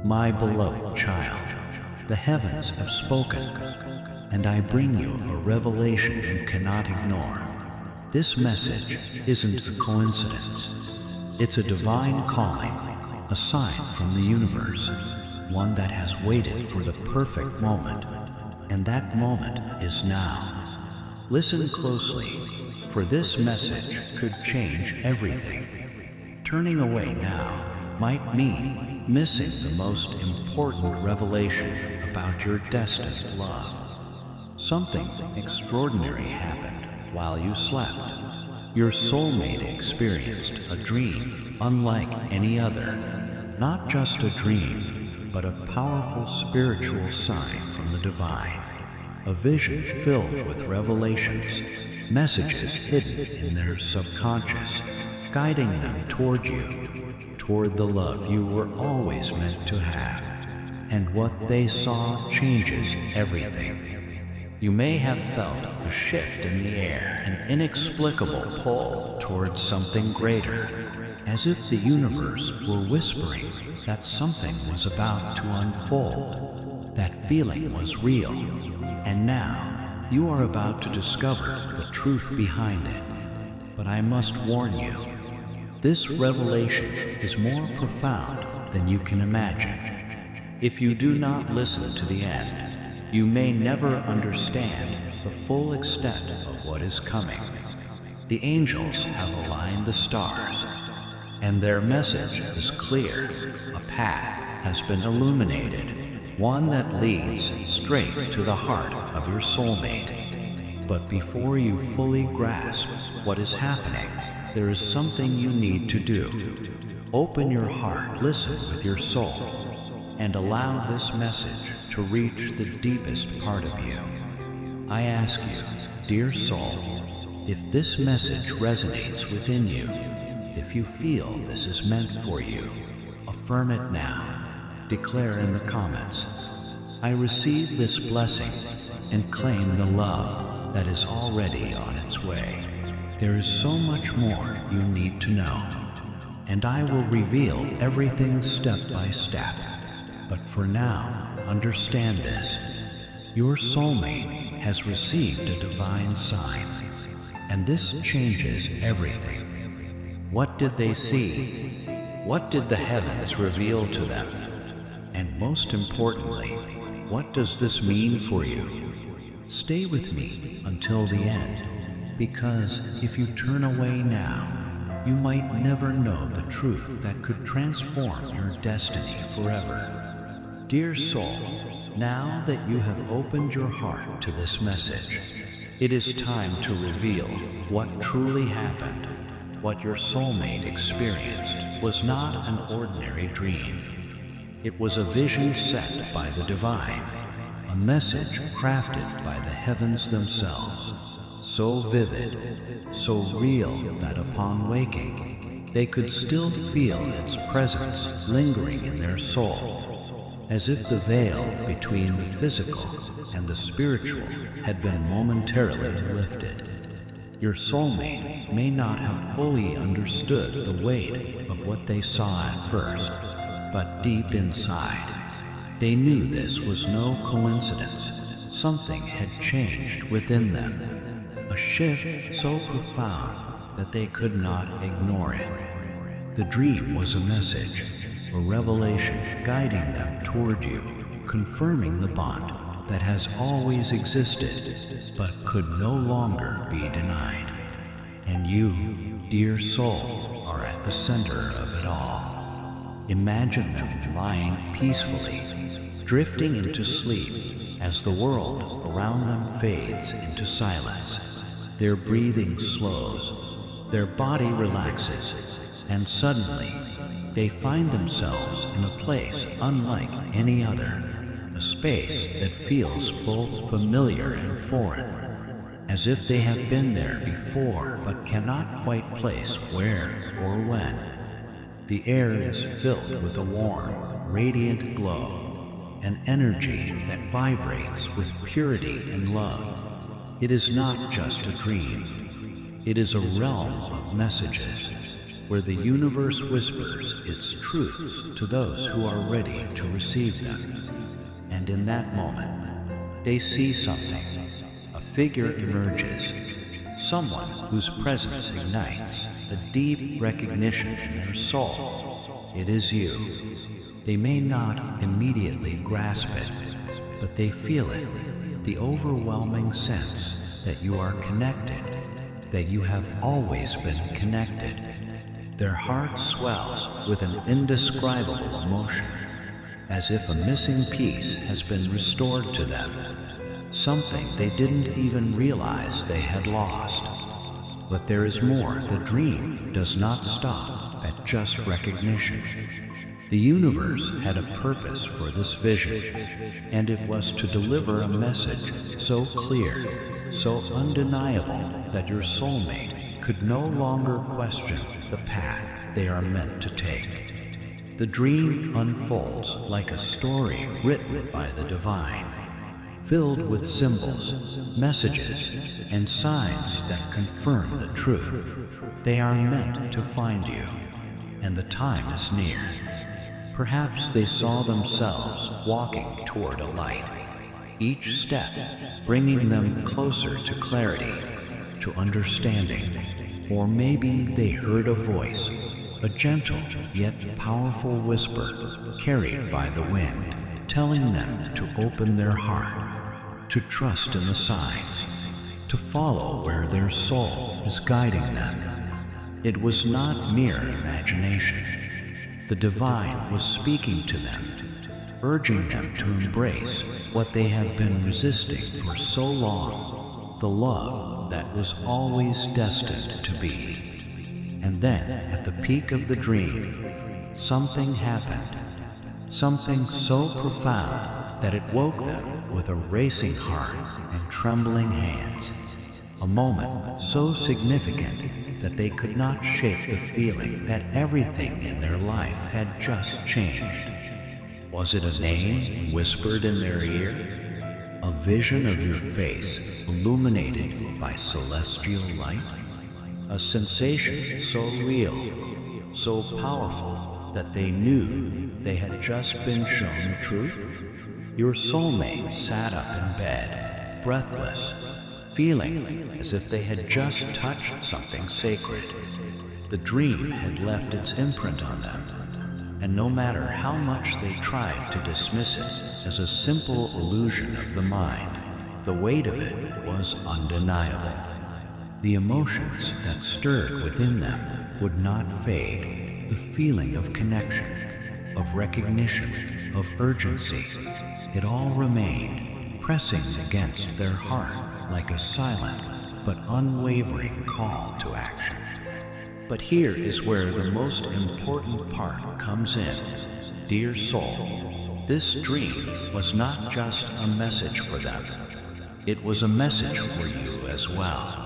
My beloved child, the heavens have spoken, and I bring you a revelation you cannot ignore. This message isn't a coincidence. It's a divine calling, a sign from the universe, one that has waited for the perfect moment, and that moment is now. Listen closely, for this message could change everything. Turning away now might mean missing the most important revelation about your destined love. Something extraordinary happened while you slept. Your soulmate experienced a dream unlike any other. Not just a dream, but a powerful spiritual sign from the divine. A vision filled with revelations, messages hidden in their subconscious, guiding them toward you, toward the love you were always meant to have. And what they saw changes everything. You may have felt a shift in the air, an inexplicable pull towards something greater, as if the universe were whispering that something was about to unfold. That feeling was real, and now you are about to discover the truth behind it. But I must warn you, this revelation is more profound than you can imagine. If you do not listen to the end, you may never understand the full extent of what is coming. The angels have aligned the stars, and their message is clear. A path has been illuminated, one that leads straight to the heart of your soulmate. But before you fully grasp what is happening, there is something you need to do. Open your heart, listen with your soul, and allow this message to reach the deepest part of you. I ask you, dear soul, if this message resonates within you, if you feel this is meant for you, affirm it now. Declare in the comments, I receive this blessing and claim the love that is already on its way. There is so much more you need to know, and I will reveal everything step by step. But for now, understand this. Your soulmate has received a divine sign, and this changes everything. What did they see? What did the heavens reveal to them? And most importantly, what does this mean for you? Stay with me until the end, because if you turn away now, you might never know the truth that could transform your destiny forever. Dear soul, now that you have opened your heart to this message, it is time to reveal what truly happened. What your soulmate experienced was not an ordinary dream. It was a vision sent by the divine, a message crafted by the heavens themselves, so vivid, so real that upon waking, they could still feel its presence lingering in their soul, as if the veil between the physical and the spiritual had been momentarily lifted. Your soulmate may not have fully understood the weight of what they saw at first, but deep inside, they knew this was no coincidence. Something had changed within them, a shift so profound that they could not ignore it. The dream was a message, a revelation guiding them toward you, confirming the bond that has always existed but could no longer be denied. And you, dear soul, are at the center of it all. Imagine them lying peacefully, drifting into sleep as the world around them fades into silence. Their breathing slows, their body relaxes, and suddenly they find themselves in a place unlike any other, a space that feels both familiar and foreign, as if they have been there before but cannot quite place where or when. The air is filled with a warm, radiant glow, an energy that vibrates with purity and love. It is not just a dream. It is a realm of messages, where the universe whispers its truths to those who are ready to receive them. And in that moment, they see something. A figure emerges, someone whose presence ignites a deep recognition in their soul. It is you. They may not immediately grasp it, but they feel it, the overwhelming sense that you are connected, that you have always been connected. Their heart swells with an indescribable emotion, as if a missing piece has been restored to them, something they didn't even realize they had lost. But there is more. The dream does not stop at just recognition. The universe had a purpose for this vision, and it was to deliver a message so clear, so undeniable, that your soulmate could no longer question the path they are meant to take. The dream unfolds like a story written by the divine, filled with symbols, messages, and signs that confirm the truth. They are meant to find you, and the time is near. Perhaps they saw themselves walking toward a light, each step bringing them closer to clarity, to understanding. Or maybe they heard a voice, a gentle yet powerful whisper carried by the wind, telling them to open their heart, to trust in the signs, to follow where their soul is guiding them. It was not mere imagination. The divine was speaking to them, urging them to embrace what they have been resisting for so long, the love that was always destined to be. And then, at the peak of the dream, something happened, something so profound that it woke them with a racing heart and trembling hands, a moment so significant that they could not shake the feeling that everything in their life had just changed. Was it a name whispered in their ear? A vision of your face illuminated by celestial light? A sensation so real, so powerful that they knew they had just been shown the truth? Your soulmate sat up in bed, breathless, feeling as if they had just touched something sacred. The dream had left its imprint on them, and no matter how much they tried to dismiss it as a simple illusion of the mind, the weight of it was undeniable. The emotions that stirred within them would not fade. The feeling of connection, of recognition, of urgency, it all remained, pressing against their heart like a silent but unwavering call to action. But here is where the most important part comes in. Dear soul, this dream was not just a message for them. It was a message for you as well.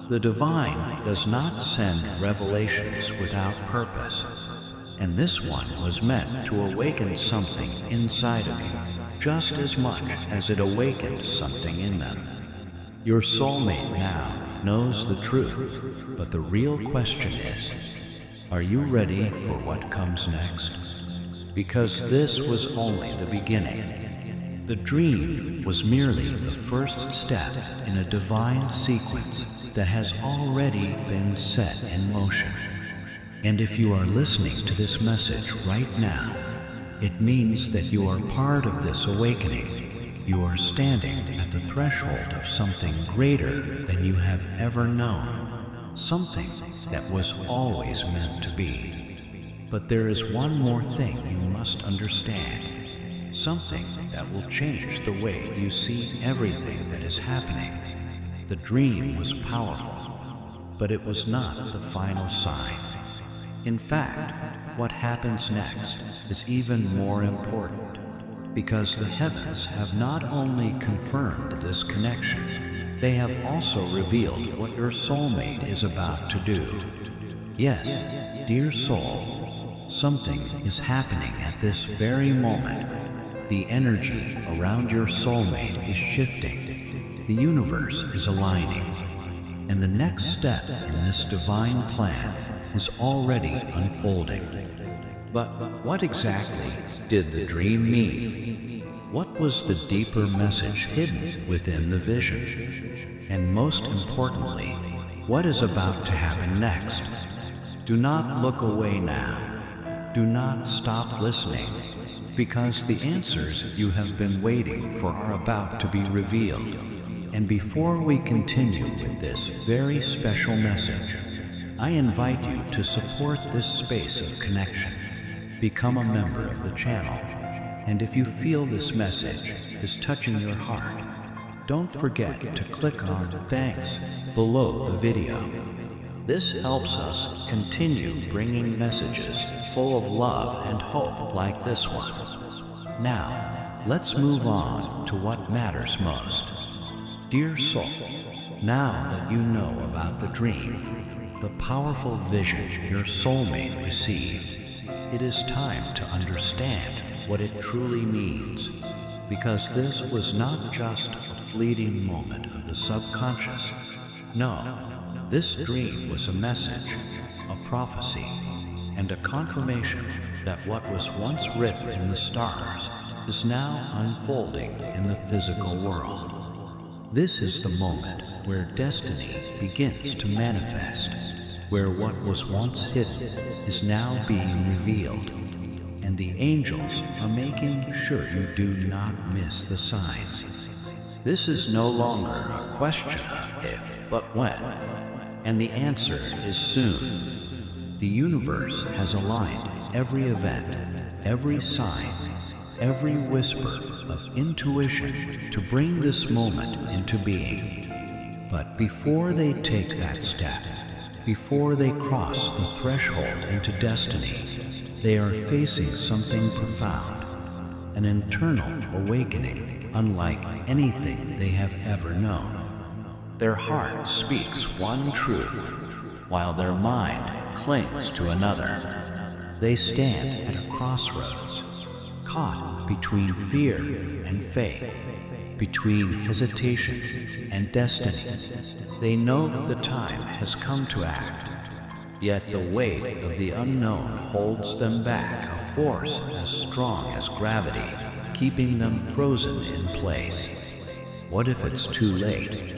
The divine does not send revelations without purpose, and this one was meant to awaken something inside of you just as much as it awakened something in them. Your soulmate now knows the truth, but the real question is, are you ready for what comes next? Because this was only the beginning. The dream was merely the first step in a divine sequence that has already been set in motion. And if you are listening to this message right now, it means that you are part of this awakening. You are standing at the threshold of something greater than you have ever known, something that was always meant to be. But there is one more thing you must understand, something that will change the way you see everything that is happening. The dream was powerful, but it was not the final sign. In fact, what happens next is even more important, because the heavens have not only confirmed this connection, they have also revealed what your soulmate is about to do. Yes, dear soul, something is happening at this very moment. The energy around your soulmate is shifting. The universe is aligning. And the next step in this divine plan is already unfolding. But what exactly did the dream mean? What was the deeper message hidden within the vision? And most importantly, what is about to happen next? Do not look away now. Do not stop listening, because the answers you have been waiting for are about to be revealed. And before we continue with this very special message, I invite you to support this space of connection. Become a member of the channel, and if you feel this message is touching your heart, don't forget to click on "Thanks" below the video. This helps us continue bringing messages full of love and hope like this one. Now, let's move on to what matters most. Dear soul, now that you know about the dream, the powerful vision your soulmate received, it is time to understand what it truly means, because this was not just a fleeting moment of the subconscious. No, this dream was a message, a prophecy, and a confirmation that what was once written in the stars is now unfolding in the physical world. This is the moment where destiny begins to manifest, where what was once hidden is now being revealed, and the angels are making sure you do not miss the signs. This is no longer a question of if, but when, and the answer is soon. The universe has aligned every event, every sign, every whisper of intuition to bring this moment into being. But before they take that step, before they cross the threshold into destiny, they are facing something profound, an internal awakening unlike anything they have ever known. Their heart speaks one truth, while their mind clings to another. They stand at a crossroads, caught between fear and faith, between hesitation and destiny. They know the time has come to act, yet the weight of the unknown holds them back, a force as strong as gravity, keeping them frozen in place. What if it's too late?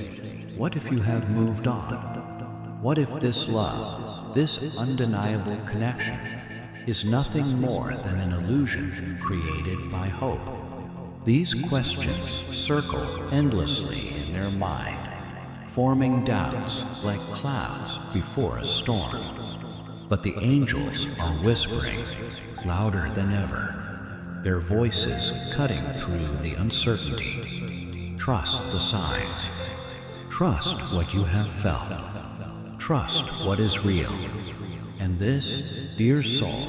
What if you have moved on? What if this love, this undeniable connection, is nothing more than an illusion created by hope? These questions circle endlessly in their mind, forming doubts like clouds before a storm. But the angels are whispering, louder than ever, their voices cutting through the uncertainty. Trust the signs. Trust what you have felt. Trust what is real. And this, dear soul,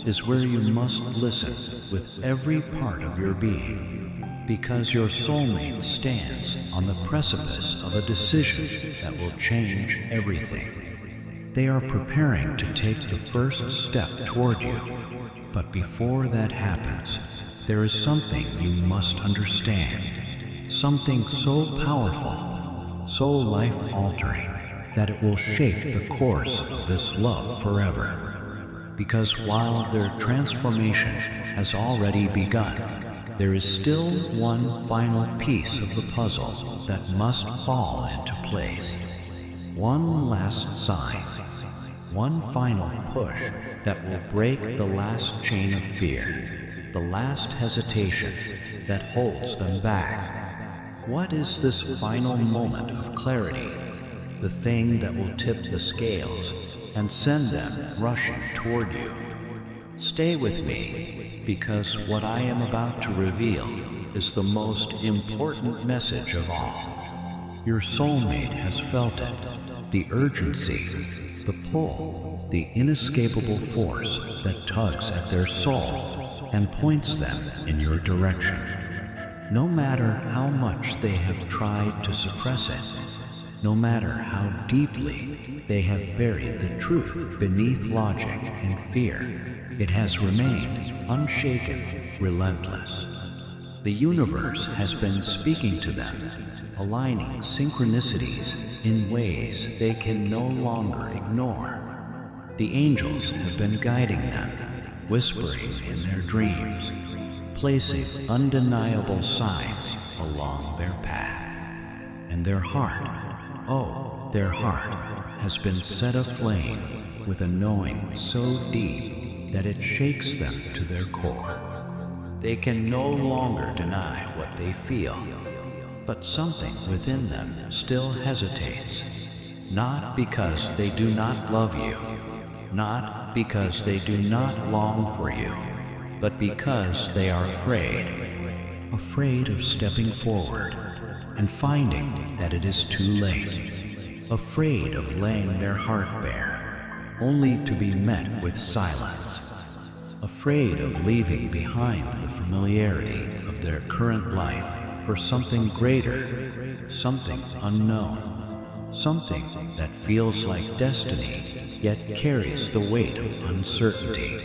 is where you must listen with every part of your being, because your soulmate stands on the precipice of a decision that will change everything. They are preparing to take the first step toward you, but before that happens, there is something you must understand, something so powerful, so life-altering, that it will shape the course of this love forever. Because while their transformation has already begun, there is still one final piece of the puzzle that must fall into place. One last sign, one final push that will break the last chain of fear, the last hesitation that holds them back. What is this final moment of clarity, the thing that will tip the scales and send them rushing toward you? Stay with me, because what I am about to reveal is the most important message of all. Your soulmate has felt it, the urgency, the pull, the inescapable force that tugs at their soul and points them in your direction. No matter how much they have tried to suppress it, no matter how deeply they have buried the truth beneath logic and fear, it has remained unshaken, relentless. The universe has been speaking to them, aligning synchronicities in ways they can no longer ignore. The angels have been guiding them, whispering in their dreams, placing undeniable signs along their path. And their heart, oh, their heart, has been set aflame with a knowing so deep that it shakes them to their core. They can no longer deny what they feel, but something within them still hesitates, not because they do not love you, not because they do not long for you, but because they are afraid of stepping forward and finding that it is too late, afraid of laying their heart bare, only to be met with silence, afraid of leaving behind the familiarity of their current life for something greater, something unknown, something that feels like destiny, yet carries the weight of uncertainty.